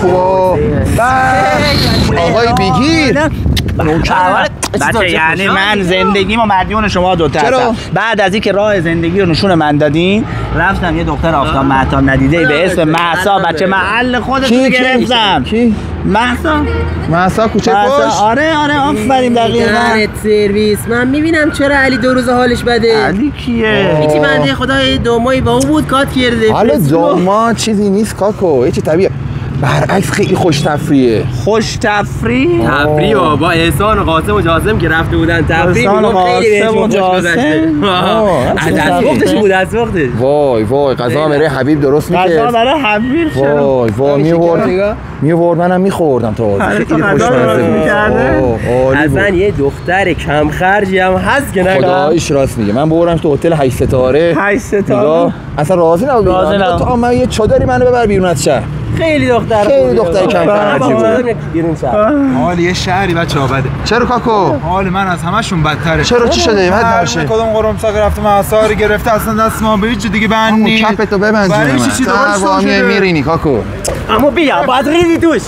خوبه. آقای بیگیر بچه یعنی من زندگیم و مدیون شما دوتا هستم. بعد از اینکه راه زندگی رو نشون من دادین رفتم یه دختر آفتاب مهتاب ندیده به اسم مهسا بچه محل خودت رو گرفتم. کی؟ مهسا کوچه پشت؟ آره آفرین دقیقاً. سرویس من میبینم چرا علی 2 روز حالش بده. علی کیه؟ هیچی بنده خدای دومایی با او بود کات کرده. حالا دوما چیزی نیست کاکو، هیچی طبیعه. برعکس خیلی خوش تفریحه. خوش تفریح؟ تفریح با احسان و قاسم و جاسم که رفته بودن تفریح خیلی بهشون خوش گذشته. از وقتش بود از وقتش. وای غذا برای حبیب درست می‌کرد. غذا برای حبیب چرا؟ وای میورد منم می‌خوردم تا خیلی خوشمزه می‌کرده. اصلا یه دختر کم خرجی هم هست که نه خداییش راست میگه. من بردمش تو هتل 8 ستاره. 8 ستاره اصلا راضی نبود. تو من یه چادری منو ببر بیرون از شهر. خیلی دختر کم خرجی بود. بیرون شهر. حال یه شهری بچه‌ها بده. چرا کاکو؟ حال من از همشون بدتره. چرا چی شده؟ هر کدوم قرمساق رفته مهسا رو گرفته اصلا دست ما به هیچ دیگه بند نیست. کپتو ببند. برای چی دوباره میرینی کاکو. اما بیا باید ریدی توش.